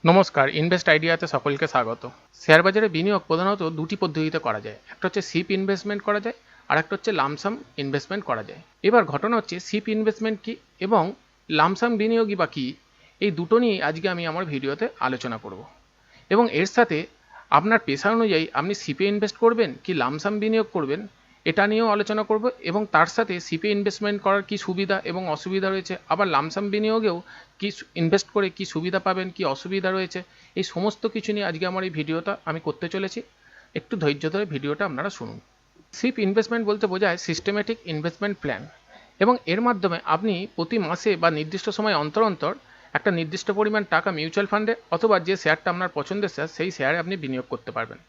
নমস্কার, ইনভেস্ট আইডিয়াতে সকলকে স্বাগত। শেয়ার বাজারে বিনিয়োগ প্রধানত দুটি পদ্ধতিতে করা যায়। একটা হচ্ছে সিপ ইনভেস্টমেন্ট করা যায়, আর একটা হচ্ছে লামসাম ইনভেস্টমেন্ট করা যায়। এবার ঘটনা হচ্ছে সিপ ইনভেস্টমেন্ট কি এবং লামসাম বিনিয়োগই বা কী, এই দুটো নিয়ে আজকে আমি আমার ভিডিওতে আলোচনা করব। এবং এর সাথে আপনার পেশা অনুযায়ী আপনি সিপে ইনভেস্ট করবেন কি লামসাম বিনিয়োগ করবেন, এটা নিয়েও আলোচনা করব। এবং তার সাথে সিপে ইনভেস্টমেন্ট করার কি সুবিধা এবং অসুবিধা রয়েছে, আবার লামসাম বিনিয়োগেও কি ইনভেস্ট করে কি সুবিধা পাবেন কি অসুবিধা রয়েছে, এই সমস্ত কিছু নিয়ে আজকে আমার এই ভিডিওটা আমি করতে চলেছি। একটু ধৈর্য ধরে ভিডিওটা আপনারা শুনুন। সিপ ইনভেস্টমেন্ট বলতে বোঝায় সিস্টেমেটিক ইনভেস্টমেন্ট প্ল্যান, এবং এর মাধ্যমে আপনি প্রতি মাসে বা নির্দিষ্ট সময় অন্তর অন্তর একটা নির্দিষ্ট পরিমাণ টাকা মিউচুয়াল ফান্ডে অথবা যে শেয়ারটা আপনার পছন্দের শেয়ার সেই শেয়ারে আপনি বিনিয়োগ করতে পারবেন।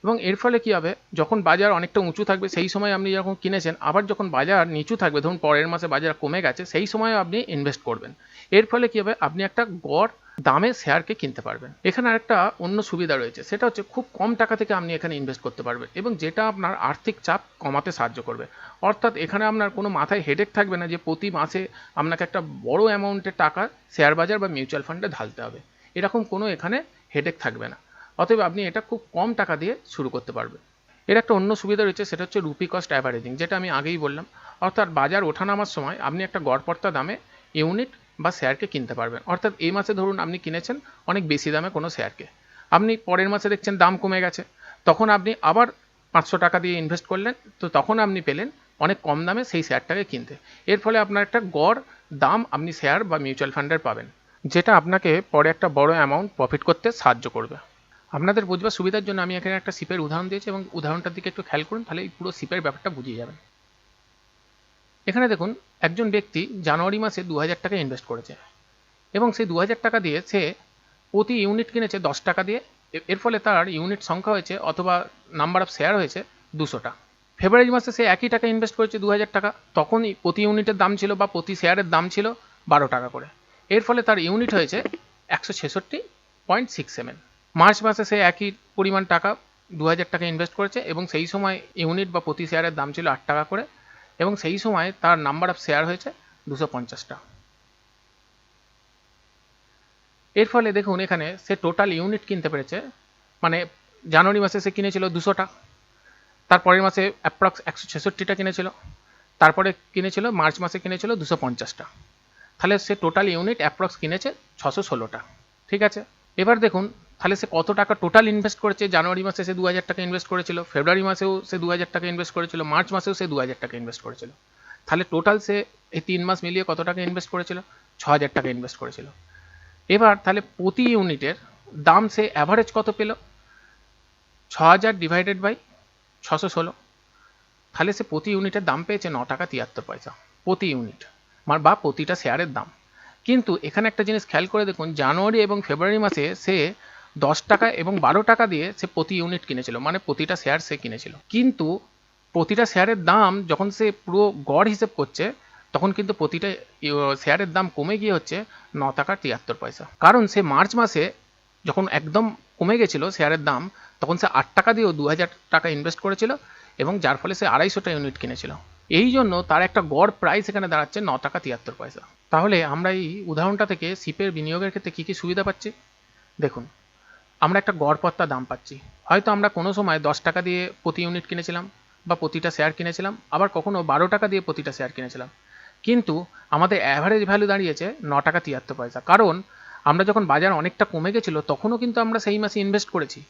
এবং এর ফলে কী হবে, যখন বাজার অনেকটা উঁচু থাকবে সেই সময় আপনি যখন কিনেছেন, আবার যখন বাজার নিচু থাকবে, ধরুন পরের মাসে বাজার কমে গেছে, সেই সময় আপনি ইনভেস্ট করবেন। এর ফলে কী হবে, আপনি একটা গড় দামে শেয়ারকে কিনতে পারবেন। এখানে একটা অন্য সুবিধা রয়েছে, সেটা হচ্ছে খুব কম টাকা থেকে আপনি এখানে ইনভেস্ট করতে পারবেন, এবং যেটা আপনার আর্থিক চাপ কমাতে সাহায্য করবে। অর্থাৎ এখানে আপনার কোনো মাথায় হেডেক থাকবে না যে প্রতি মাসে আপনাকে একটা বড় অ্যামাউন্টের টাকা শেয়ার বাজার বা মিউচুয়াল ফান্ডে ঢালতে হবে, এরকম কোনো এখানে হেডেক থাকবে না। অতএব আপনি এটা খুব কম টাকা দিয়ে শুরু করতে পারবেন। এর একটা অন্য সুবিধা রয়েছে, সেটা হচ্ছে রুপি কস্ট অ্যাভারেজিং, যেটা আমি আগেই বললাম। অর্থাৎ বাজার ওঠানামার সময় আপনি একটা গড়পড়তা দামে ইউনিট বা শেয়ারকে কিনতে পারবেন। অর্থাৎ এই মাসে ধরুন আপনি কিনেছেন অনেক বেশি দামে কোনো শেয়ারকে, আপনি পরের মাসে দেখছেন দাম কমে গেছে, তখন আপনি আবার 500 টাকা দিয়ে ইনভেস্ট করলেন, তো তখন আপনি পেলেন অনেক কম দামে সেই শেয়ারটাকে কিনতে। এর ফলে আপনার একটা গড় দাম আপনি শেয়ার বা মিউচুয়াল ফান্ডের পাবেন, যেটা আপনাকে পরে একটা বড় অ্যামাউন্ট প্রফিট করতে সাহায্য করবে। আপনাদের বুঝবার সুবিধার জন্য আমি এখানে একটা শিপের উদাহরণ দিয়েছি, এবং উদাহরণটার দিকে একটু খেয়াল করুন, তাহলে এই পুরো শিপের ব্যাপারটা বুঝিয়ে যাবেন। এখানে দেখুন, একজন ব্যক্তি জানুয়ারি মাসে 2000 টাকা ইনভেস্ট করেছে, এবং সেই 2000 টাকা দিয়ে সে প্রতি ইউনিট কিনেছে 10 টাকা দিয়ে। এর ফলে তার ইউনিট সংখ্যা হয়েছে অথবা নাম্বার অফ শেয়ার হয়েছে 200টা। ফেব্রুয়ারি মাসে সে একই টাকা ইনভেস্ট করেছে 2000 টাকা, তখনই প্রতি ইউনিটের দাম ছিল বা প্রতি শেয়ারের দাম ছিল 12 টাকা করে। এর ফলে তার ইউনিট হয়েছে 166.67। মার্চ মাসে সে একই পরিমাণ টাকা 2000 টাকা ইনভেস্ট করেছে, এবং সেই সময় ইউনিট বা প্রতি শেয়ারের দাম ছিল 8 টাকা করে, এবং সেই সময় তার নাম্বার অফ শেয়ার হয়েছে 250টা। এর ফলে দেখুন এখানে সে টোটাল ইউনিট কিনতে পেরেছে, মানে জানুয়ারি মাসে সে কিনেছিল 200টা, তারপরের মাসে অ্যাপ্রক্স 166টা কিনেছিল, তারপরে কিনেছিল মার্চ মাসে কিনেছিল 250টা। তাহলে সে টোটাল ইউনিট অ্যাপ্রক্স কিনেছে 616টা। ঠিক আছে, এবার দেখুন তাহলে সে কত টাকা টোটাল ইনভেস্ট করেছে। জানুয়ারি মাসে সে 2000 টাকা ইনভেস্ট করেছিল, ফেব্রুয়ারি মাসেও সে 2000 টাকা ইনভেস্ট করেছিল, মার্চ মাসেও সে 2000 টাকা ইনভেস্ট করেছিল। তাহলে টোটাল সে এই 3 মাস মিলিয়ে কত টাকা ইনভেস্ট করেছিল? 6000 টাকা ইনভেস্ট করেছিল। এবার তাহলে প্রতি ইউনিটের দাম সে অ্যাভারেজ কত পেল? 6000 ডিভাইডেড বাই 616, তাহলে সে প্রতি ইউনিটের দাম পেয়েছে 9 টাকা 73 পয়সা প্রতি ইউনিট, বা প্রতিটা শেয়ারের দাম। কিন্তু এখানে একটা জিনিস খেয়াল করে দেখুন, জানুয়ারি এবং ফেব্রুয়ারি মাসে সে 10 টাকা এবং 12 টাকা দিয়ে সে প্রতি ইউনিট কিনেছিল, মানে প্রতিটা শেয়ার সে কিনেছিল। কিন্তু প্রতিটা শেয়ারের দাম যখন সে পুরো গড় হিসেব করছে, তখন কিন্তু প্রতিটা শেয়ারের দাম কমে গিয়ে হচ্ছে 9 টাকা 73 পয়সা। কারণ সে মার্চ মাসে যখন একদম কমে গেছিল শেয়ারের দাম, তখন সে 8 টাকা দিয়েও 2000 টাকা ইনভেস্ট করেছিল, এবং যার ফলে সে 250টা ইউনিট কিনেছিল। এই জন্য তার একটা গড় প্রাইস এখানে দাঁড়াচ্ছে 9 টাকা 73 পয়সা। তাহলে আমরা এই উদাহরণটা থেকে সিপের বিনিয়োগের ক্ষেত্রে কী কী সুবিধা পাচ্ছি দেখুন। আমরা একটা গড়পড়তা দাম পাচ্ছি। হয়তো আমরা কোনো সময় 10 টাকা দিয়ে প্রতি ইউনিট কিনেছিলাম বা প্রতিটা শেয়ার কিনেছিলাম, আবার কখনো 12 টাকা দিয়ে প্রতিটা শেয়ার কিনেছিলাম, কিন্তু আমাদের অ্যাভারেজ ভ্যালু দাঁড়িয়েছে 9 টাকা 73 পয়সা। কারণ আমরা যখন বাজার অনেকটা কমে গেছিলো, তখনও কিন্তু আমরা সেই মাসে ইনভেস্ট করেছি,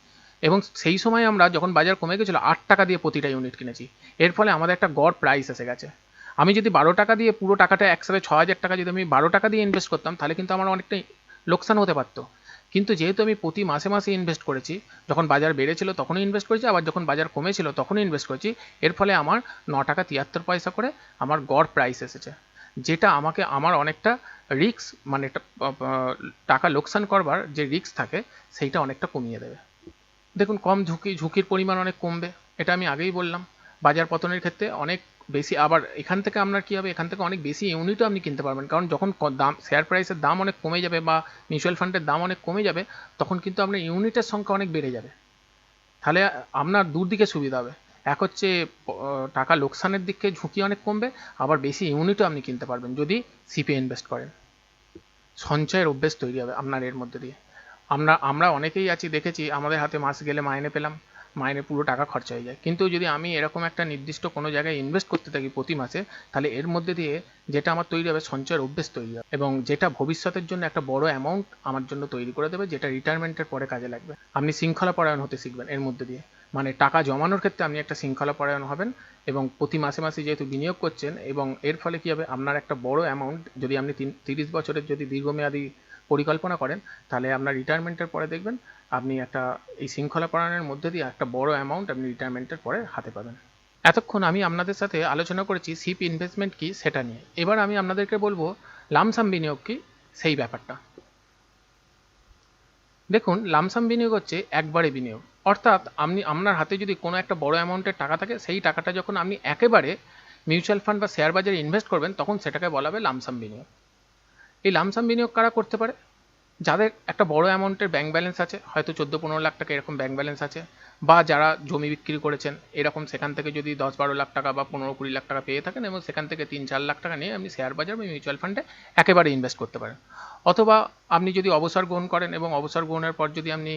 এবং সেই সময় আমরা যখন বাজার কমে গেছিলো 8 টাকা দিয়ে প্রতিটা ইউনিট কিনেছি। এর ফলে আমাদের একটা গড় প্রাইস এসে গেছে। আমি যদি 12 টাকা দিয়ে পুরো টাকাটা একসাথে 6000 টাকা যদি আমি 12 টাকা দিয়ে ইনভেস্ট করতাম, তাহলে কিন্তু আমার অনেকটাই লোকসান হতে পারতো। কিন্তু যেহেতু আমি প্রতি মাসে মাসে ইনভেস্ট করেছি, যখন বাজার বেড়েছিল তখনই ইনভেস্ট করেছি, আবার যখন বাজার কমেছিল তখনই ইনভেস্ট করেছি, এর ফলে আমার 9 টাকা 73 পয়সা করে আমার গড় প্রাইস এসেছে, যেটা আমাকে আমার অনেকটা রিস্ক, মানে টাকা লোকসান করবার যে রিস্ক থাকে সেইটা অনেকটা কমিয়ে দেবে। দেখুন, কম ঝুঁকির পরিমাণ অনেক কমবে, এটা আমি আগেই বললাম। বাজার পতনের ক্ষেত্রে অনেক বেশি, আবার এখান থেকে আপনার কী হবে, এখান থেকে অনেক বেশি ইউনিটও আপনি কিনতে পারবেন, কারণ যখন দাম শেয়ার প্রাইসের দাম অনেক কমে যাবে বা মিউচুয়াল ফান্ডের দাম অনেক কমে যাবে, তখন কিন্তু আপনার ইউনিটের সংখ্যা অনেক বেড়ে যাবে। তাহলে আপনার দুদিকে সুবিধা হবে। এক হচ্ছে টাকা লোকসানের দিকে ঝুঁকি অনেক কমবে, আবার বেশি ইউনিটও আপনি কিনতে পারবেন যদি সিপে ইনভেস্ট করেন। সঞ্চয়ের অভ্যেস তৈরি হবে আপনার এর মধ্যে দিয়ে। আমরা অনেকেই আছি, দেখেছি আমাদের হাতে মাস গেলে মাইনে পেলাম, মাইনে পুরো টাকা খরচা হয়ে যায়। কিন্তু যদি আমি এরকম একটা নির্দিষ্ট কোনো জায়গায় ইনভেস্ট করতে থাকি প্রতি মাসে, তাহলে এর মধ্যে দিয়ে যেটা আমার তৈরি হবে সঞ্চয়ের অভ্যেস তৈরি হবে, এবং যেটা ভবিষ্যতের জন্য একটা বড় অ্যামাউন্ট আমার জন্য তৈরি করে দেবে, যেটা রিটায়ারমেন্টের পরে কাজে লাগবে। আপনি শৃঙ্খলা পরায়ণ হতে শিখবেন এর মধ্যে দিয়ে, মানে টাকা জমানোর ক্ষেত্রে আপনি একটা শৃঙ্খলা পরায়ণ হবেন, এবং প্রতি মাসে মাসে যেহেতু বিনিয়োগ করছেন, এবং এর ফলে কী হবে, আপনার একটা বড় অ্যামাউন্ট, যদি আপনি 30 বছরের যদি দীর্ঘমেয়াদী পরিকল্পনা করেন, তাহলে আপনার রিটায়ারমেন্টের পরে দেখবেন আপনি একটা এই শৃঙ্খলা পরায়ণের মধ্যে দিয়ে একটা বড় অ্যামাউন্ট আপনি রিটায়ারমেন্টের পরে হাতে পাবেন। এতক্ষণ আমি আপনাদের সাথে আলোচনা করেছি সিপ ইনভেস্টমেন্ট কি সেটা নিয়ে। এবার আমি আপনাদেরকে বলবো লামসাম বিনিয়োগ কি, সেই ব্যাপারটা। দেখুন, লামসাম বিনিয়োগ হচ্ছে একবারে বিনিয়োগ, অর্থাৎ আপনার হাতে যদি কোনো একটা বড় অ্যামাউন্টের টাকা থাকে, সেই টাকাটা যখন আপনি একেবারে মিউচুয়াল ফান্ড বা শেয়ার বাজারে ইনভেস্ট করবেন, তখন সেটাকে বলা হবে লামসাম বিনিয়োগ। এই লামসাম বিনিয়োগ কারা করতে পারে? যাদের একটা বড় অ্যামাউন্টের ব্যাংক ব্যালেন্স আছে, হয়তো 14-15 লাখ টাকা এরকম ব্যাংক ব্যালেন্স আছে, বা যারা জমি বিক্রি করেছেন এরকম, সেখান থেকে যদি 10-12 লাখ টাকা বা 15-20 লাখ টাকা পেয়ে থাকেন, এবং সেখান থেকে 3-4 লাখ টাকা নিয়ে আপনি শেয়ার বাজার বা মিউচুয়াল ফান্ডে একেবারে ইনভেস্ট করতে পারেন। অথবা আপনি যদি অবসর গ্রহণ করেন, এবং অবসর গ্রহণের পর যদি আপনি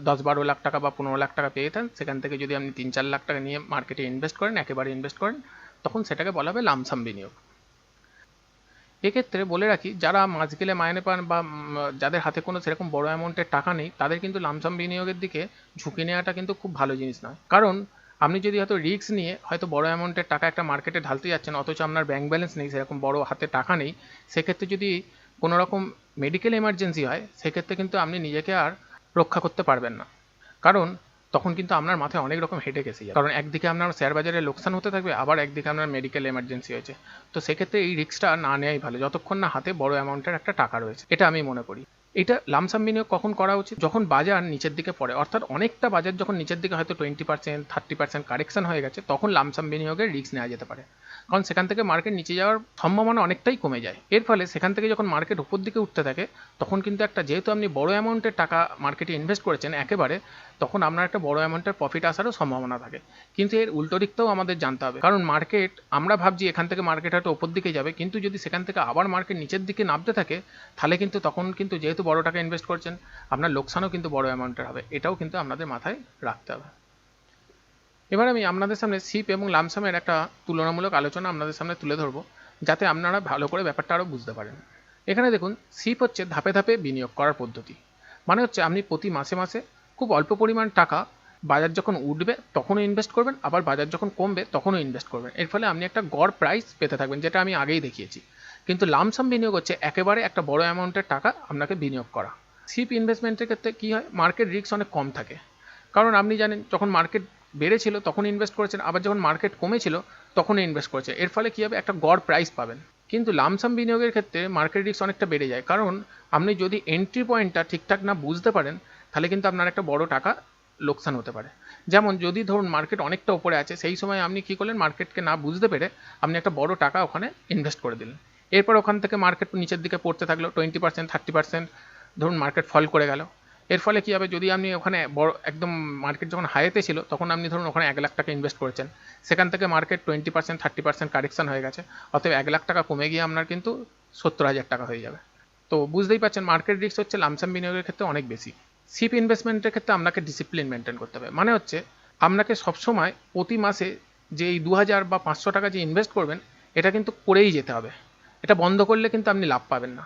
10-12 লাখ টাকা বা 15 লাখ টাকা পেয়ে থাকেন, সেখান থেকে যদি আপনি 3-4 লাখ টাকা নিয়ে মার্কেটে ইনভেস্ট করেন, একেবারে ইনভেস্ট করেন, তখন সেটাকে বলা হবে লামসাম বিনিয়োগ। এক্ষেত্রে বলে রাখি, যারা মাস গেলে মাইনে পান বা যাদের হাতে কোনো সেরকম বড় অ্যামাউন্টের টাকা নেই, তাদের কিন্তু লামসাম বিনিয়োগের দিকে ঝুঁকি নেওয়াটা কিন্তু খুব ভালো জিনিস নয়। কারণ আপনি যদি হয়তো রিস্ক নিয়ে হয়তো বড় অ্যামাউন্টের টাকা একটা মার্কেটে ঢালতে যাচ্ছেন, অথচ আপনার ব্যাংক ব্যালেন্স নেই, সেরকম বড় হাতে টাকা নেই, সেক্ষেত্রে যদি কোনো রকম মেডিকেল এমার্জেন্সি হয়, সেক্ষেত্রে কিন্তু আপনি নিজেকে আর রক্ষা করতে পারবেন না। কারণ তখন কিন্তু আপনার মাথায় অনেক রকম হেডেক এসে যাবে, কারণ একদিকে আপনার শেয়ার বাজারে লোকসান হতে থাকবে, আবার একদিকে আপনার মেডিকেল এমার্জেন্সি হয়েছে। তো সেক্ষেত্রে এই রিস্কটা না নেওয়াই ভালো, যতক্ষণ না হাতে বড় অ্যামাউন্টের একটা টাকা রয়েছে, এটা আমি মনে করি। এটা লামসাম বিনিয়োগ কখন করা উচিত? যখন বাজার নিচের দিকে পড়ে, অর্থাৎ অনেকটা বাজার যখন নিচের দিকে হয়তো 20%, 30% কারেকশন হয়ে গেছে, তখন লামসাম বিনিয়োগের রিস্ক নেওয়া যেতে পারে। কারণ সেখান থেকে মার্কেট নিচে যাওয়ার সম্ভাবনা অনেকটাই কমে যায়। এর ফলে সেখান থেকে যখন মার্কেট উপর দিকে উঠতে থাকে, তখন কিন্তু একটা, যেহেতু আপনি বড় অ্যামাউন্টের টাকা মার্কেটে ইনভেস্ট করেছেন একেবারে, তখন আপনার একটা বড় অ্যামাউন্টের প্রফিট আসারও সম্ভাবনা থাকে। কিন্তু এর উল্টো দিকটাও আমাদের জানতে হবে, কারণ মার্কেট, আমরা ভাবছি এখান থেকে মার্কেট হয়তো ওপর দিকে যাবে, কিন্তু যদি সেখান থেকে আবার মার্কেট নিচের দিকে নামতে থাকে, তাহলে কিন্তু তখন কিন্তু যেহেতু বড় টাকা ইনভেস্ট করছেন, আপনার লোকসানও কিন্তু বড় অ্যামাউন্টের হবে। এটাও কিন্তু আপনাদের মাথায় রাখতে হবে। এবার আমি আপনাদের সামনে সিপ এবং লামসামের একটা তুলনামূলক আলোচনা আপনাদের সামনে তুলে ধরবো, যাতে আপনারা ভালো করে ব্যাপারটা আরও বুঝতে পারেন। এখানে দেখুন, সিপ হচ্ছে ধাপে ধাপে বিনিয়োগ করার পদ্ধতি। মানে হচ্ছে আপনি প্রতি মাসে মাসে খুব অল্প পরিমাণ টাকা, বাজার যখন উঠবে তখনও ইনভেস্ট করবেন, আবার বাজার যখন কমবে তখনও ইনভেস্ট করবেন। এর ফলে আপনি একটা গড় প্রাইস পেতে থাকবেন, যেটা আমি আগেই দেখিয়েছি। কিন্তু লামসাম বিনিয়োগ হচ্ছে একেবারে একটা বড় অ্যামাউন্টের টাকা আপনাকে বিনিয়োগ করা। সিপ ইনভেস্টমেন্টের ক্ষেত্রে কী হয়, মার্কেট রিস্ক অনেক কম থাকে। কারণ আপনি জানেন, যখন মার্কেট বেড়েছিল তখন ইনভেস্ট করেছেন, আবার যখন মার্কেট কমেছিল তখন ইনভেস্ট করেছে। এর ফলে কী হবে, একটা গড় প্রাইস পাবেন। কিন্তু লামসাম বিনিয়োগের ক্ষেত্রে মার্কেট রিস্ক অনেকটা বেড়ে যায়, কারণ আপনি যদি এন্ট্রি পয়েন্টটা ঠিকঠাক না বুঝতে পারেন, তাহলে কিন্তু আপনার একটা বড় টাকা লোকসান হতে পারে। যেমন যদি ধরুন মার্কেট অনেকটা উপরে আছে, সেই সময় আপনি কী করলেন, মার্কেটকে না বুঝতে পেরে আপনি একটা বড় টাকা ওখানে ইনভেস্ট করে দিলেন। এরপর ওখান থেকে মার্কেট নিচের দিকে পড়তে থাকলো, 20%, 30% ধরুন মার্কেট ফল করে গেল। এর ফলে কী হবে, যদি আপনি ওখানে বড় একদম মার্কেট যখন হাইতে ছিল, তখন আপনি ধরুন ওখানে 1 লাখ টাকা ইনভেস্ট করেছেন, সেখান থেকে মার্কেট 20%, 30% কারেকশন হয়ে গেছে, অতএব 1 লাখ টাকা কমে গিয়ে আপনার কিন্তু 70,000 টাকা হয়ে যাবে। তো বুঝতেই পারছেন, মার্কেট রিস্ক হচ্ছে লামসাম বিনিয়োগের ক্ষেত্রে অনেক বেশি। সিপ ইনভেস্টমেন্টের ক্ষেত্রে আপনাকে ডিসিপ্লিন মেনটেন করতে হবে। মানে হচ্ছে আপনাকে সবসময় প্রতি মাসে যে এই 2000 বা 500 টাকা যে ইনভেস্ট করবেন, এটা কিন্তু করেই যেতে হবে। এটা বন্ধ করলে কিন্তু আপনি লাভ পাবেন না।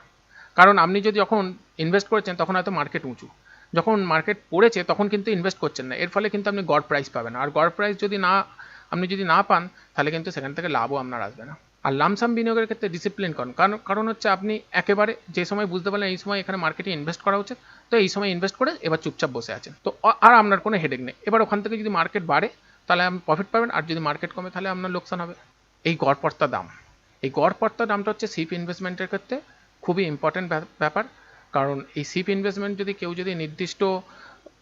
কারণ আপনি যদি যখন ইনভেস্ট করেছেন তখন হয়তো মার্কেট উঁচু, যখন মার্কেট পড়েছে তখন কিন্তু ইনভেস্ট করছেন না, এর ফলে কিন্তু আপনি গড় প্রাইস পাবেন না। আর গড় প্রাইস আপনি যদি না পান, তাহলে কিন্তু সেখান থেকে লাভও আপনার আসবে না। আর লামসাম বিনিয়োগের ক্ষেত্রে ডিসিপ্লিন করুন, কারণ হচ্ছে আপনি একেবারে যে সময় বুঝতে পারলেন এই সময় এখানে মার্কেটে ইনভেস্ট করা উচিত, তো এই সময় ইনভেস্ট করে এবার চুপচাপ বসে আছেন, তো আর আপনার কোনো হেডেক নেই। এবার ওখান থেকে যদি মার্কেট বাড়ে, তাহলে আপনি প্রফিট পাবেন, আর যদি মার্কেট কমে, তাহলে আপনার লোকসান হবে। এই গড়পড়তা দাম, এই গড়পড়তা দামটা হচ্ছে সিপ ইনভেস্টমেন্টের ক্ষেত্রে খুবই ইম্পর্টেন্ট ব্যাপার। কারণ এই সিপ ইনভেস্টমেন্ট যদি নির্দিষ্ট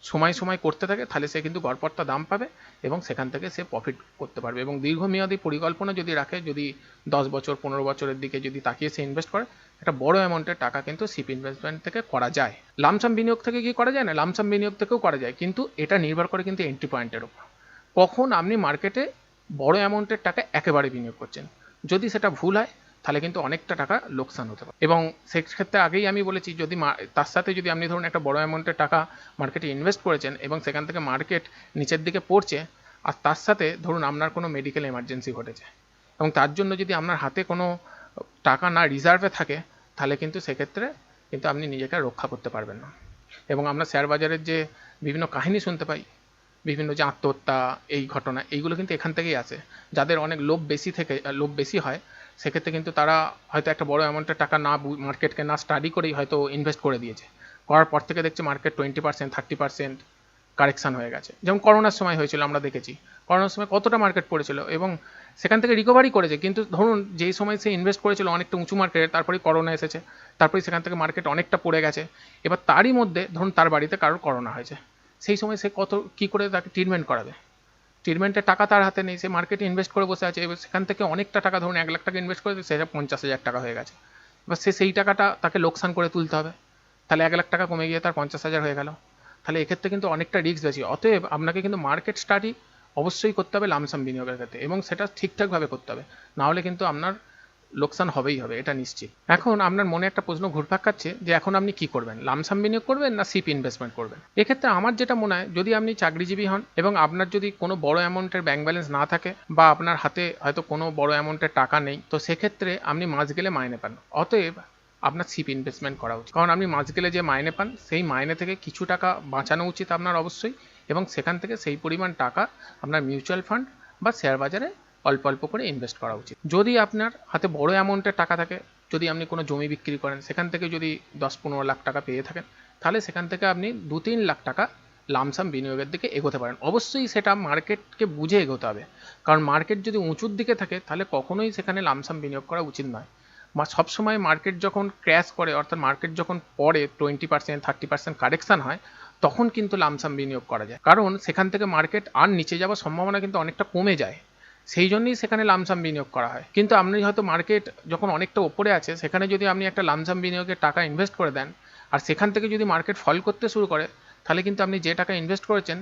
সময় করতে থাকে, তাহলে সে কিন্তু গড়পড়তা দাম পাবে, এবং সেখান থেকে সে প্রফিট করতে পারবে। এবং দীর্ঘমেয়াদী পরিকল্পনা যদি রাখে, যদি 10 বছর 15 বছরের দিকে যদি তাকিয়ে সে ইনভেস্ট করে, একটা বড় অ্যামাউন্টের টাকা কিন্তু সিপ ইনভেস্টমেন্ট থেকে করা যায়। লামসাম বিনিয়োগ থেকে কি করা যায় না, লামসাম বিনিয়োগ থেকেও করা যায়, কিন্তু এটা নির্ভর করে কিন্তু এন্ট্রি পয়েন্টের উপর। কখন আপনি মার্কেটে বড় অ্যামাউন্টের টাকা একেবারে বিনিয়োগ করছেন। যদি সেটা ভুল হয়, তাহলে কিন্তু অনেকটা টাকা লোকসান হতে পারে। এবং সেক্ষেত্রে আগেই আমি বলেছি, যদি তার সাথে যদি আপনি ধরুন একটা বড় অ্যামাউন্টের টাকা মার্কেটে ইনভেস্ট করেছেন এবং সেখান থেকে মার্কেট নিচের দিকে পড়ছে, আর তার সাথে ধরুন আপনার কোনো মেডিকেল এমার্জেন্সি ঘটেছে এবং তার জন্য যদি আপনার হাতে কোনো টাকা না রিজার্ভে থাকে, তাহলে কিন্তু সেক্ষেত্রে কিন্তু আপনি নিজেকে রক্ষা করতে পারবেন না। এবং আমরা শেয়ার বাজারের যে বিভিন্ন কাহিনী শুনতে পাই, বিভিন্ন যে আত্মহত্যা, এই ঘটনা, এইগুলো কিন্তু এখান থেকেই আসে। যাদের অনেক লোভ বেশি হয়, সেক্ষেত্রে কিন্তু তারা হয়তো একটা বড় অ্যামাউন্টের টাকা না মার্কেটকে না স্টাডি করেই হয়তো ইনভেস্ট করে দিয়েছে। করার পর থেকে দেখছে মার্কেট 20%, 30% কারেকশান হয়ে গেছে। যেমন করোনার সময় হয়েছিল, আমরা দেখেছি করোনার সময় কতটা মার্কেট পড়েছিল এবং সেখান থেকে রিকভারি করেছে। কিন্তু ধরুন যেই সময় সে ইনভেস্ট করেছিল অনেকটা উঁচু মার্কেটে, তারপরে করোনা এসেছে, তারপরে সেখান থেকে মার্কেট অনেকটা পড়ে গেছে। এবার তারই মধ্যে ধরুন তার বাড়িতে কারোর করোনা হয়েছে, সেই সময় সে কী করে তাকে ট্রিটমেন্ট করাবে? ট্রিটমেন্টের টাকা তার হাতে নেই, সে মার্কেটে ইনভেস্ট করে বসে আছে। এবার সেখান থেকে অনেকটা টাকা, ধরুন 1 লাখ টাকা ইনভেস্ট করে সেটা 50,000 টাকা হয়ে গেছে। এবার সেই টাকাটা তাকে লোকসান করে তুলতে হবে, তাহলে 1 লাখ টাকা কমে গিয়ে তার 50,000 হয়ে গেল। তাহলে এক্ষেত্রে কিন্তু অনেকটা রিস্ক বেশি। অতএব আপনাকে কিন্তু মার্কেট স্টাডি অবশ্যই করতে হবে লামসাম বিনিয়োগের ক্ষেত্রে, এবং সেটা ঠিকঠাকভাবে করতে হবে, নাহলে কিন্তু আপনার লোকসান হবেই হবে, এটা নিশ্চিত। এখন আপনার মনে একটা প্রশ্ন ঘুরপাক খাচ্ছে যে এখন আপনি কি করবেন, লামসাম বিনিয়োগ করবেন না সিপ ইনভেস্টমেন্ট করবেন? এক্ষেত্রে আমার যেটা মনে হয়, যদি আপনি চাকরিজীবী হন এবং আপনার যদি কোনো বড় অ্যামাউন্টের ব্যাংক ব্যালেন্স না থাকে বা আপনার হাতে হয়তো কোনো বড় অ্যামাউন্টের টাকা নেই, তো সেক্ষেত্রে আপনি মাস গেলে মাইনে পান। অতএব আপনার সিপ ইনভেস্টমেন্ট করা উচিত, কারণ আপনি মাস গেলে যে মাইনে পান সেই মাইনে থেকে কিছু টাকা বাঁচানো উচিত আপনার অবশ্যই, এবং সেখান থেকে সেই পরিমাণ টাকা আপনার মিউচুয়াল ফান্ড বা শেয়ার বাজারে অল্প অল্প করে ইনভেস্ট করা উচিত। যদি আপনার হাতে বড় অ্যামাউন্টের টাকা থাকে, যদি আপনি কোনো জমি বিক্রি করেন, সেখান থেকে যদি 10-15 লাখ টাকা পেয়ে থাকেন, তাহলে সেখান থেকে আপনি 2-3 লাখ টাকা লামসাম বিনিয়োগের দিকে এগোতে পারেন। অবশ্যই সেটা মার্কেটকে বুঝে এগোতে হবে, কারণ মার্কেট যদি উঁচুর দিকে থাকে তাহলে কখনোই সেখানে লামসাম বিনিয়োগ করা উচিত নয়। সবসময় মার্কেট যখন ক্র্যাশ করে, অর্থাৎ মার্কেট যখন পড়ে 20%, 30% কারেকশান হয়, তখন কিন্তু লামসাম বিনিয়োগ করা যায়, কারণ সেখান থেকে মার্কেট আর নিচে যাওয়ার সম্ভাবনা কিন্তু অনেকটা কমে যায়। সেই জন্যই সেখানে লামসাম বিনিয়োগ করা হয়। কিন্তু আপনি হয়তো মার্কেট যখন অনেকটা ওপরে আছে, সেখানে যদি আপনি একটা লামসাম বিনিয়োগের টাকা ইনভেস্ট করে দেন, আর সেখান থেকে যদি মার্কেট ফল করতে শুরু করে, তাহলে কিন্তু আপনি যে টাকা ইনভেস্ট করেছেন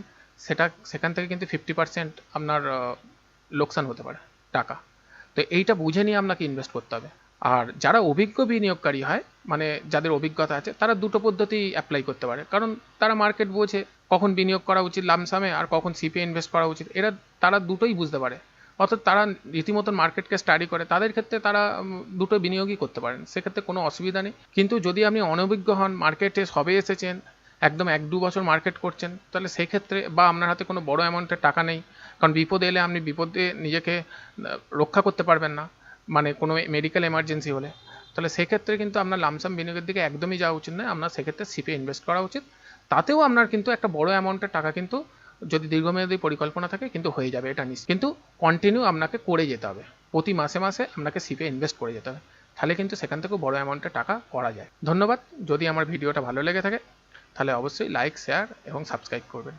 সেখান থেকে কিন্তু 50% আপনার লোকসান হতে পারে টাকা। তো এইটা বুঝে নিয়ে আপনাকে ইনভেস্ট করতে হবে। আর যারা অভিজ্ঞ বিনিয়োগকারী হয়, মানে যাদের অভিজ্ঞতা আছে, তারা দুটো পদ্ধতি অ্যাপ্লাই করতে পারে, কারণ তারা মার্কেট বোঝে কখন বিনিয়োগ করা উচিত লামসামে আর কখন সিপে ইনভেস্ট করা উচিত। তারা দুটোই বুঝতে পারে, অর্থাৎ তারা রীতিমতন মার্কেটকে স্টাডি করে। তাদের ক্ষেত্রে তারা দুটো বিনিয়োগই করতে পারেন, সেক্ষেত্রে কোনো অসুবিধা নেই। কিন্তু যদি আপনি অনভিজ্ঞ হন, মার্কেটে সবে এসেছেন, একদম 1-2 বছর মার্কেট করছেন, তাহলে সেই ক্ষেত্রে, বা আপনার হাতে কোনো বড় অ্যামাউন্টের টাকা নেই, কারণ বিপদে এলে আপনি বিপদে নিজেকে রক্ষা করতে পারবেন না, মানে কোনো মেডিকেল এমার্জেন্সি হলে, তাহলে সেক্ষেত্রে কিন্তু আপনার লামসাম বিনিয়োগের দিকে একদমই যাওয়া উচিত নয়। আপনার সেক্ষেত্রে সিপে ইনভেস্ট করা উচিত। তাতেও আপনার কিন্তু একটা বড় অ্যামাউন্টের টাকা কিন্তু, যদি দীর্ঘমেয়াদী পরিকল্পনা থাকে, কিন্তু হয়ে যাবে, এটা নিশ্চিত। কিন্তু কন্টিনিউ আপনাকে করে যেতে হবে, প্রতি মাসে মাসে আপনাকে সিপে ইনভেস্ট করে যেতে হবে, তাহলে কিন্তু সেখান থেকেও বড় অ্যামাউন্টের টাকা করা যায়। ধন্যবাদ। যদি আমার ভিডিওটা ভালো লেগে থাকে, তাহলে অবশ্যই লাইক, শেয়ার এবং সাবস্ক্রাইব করবেন।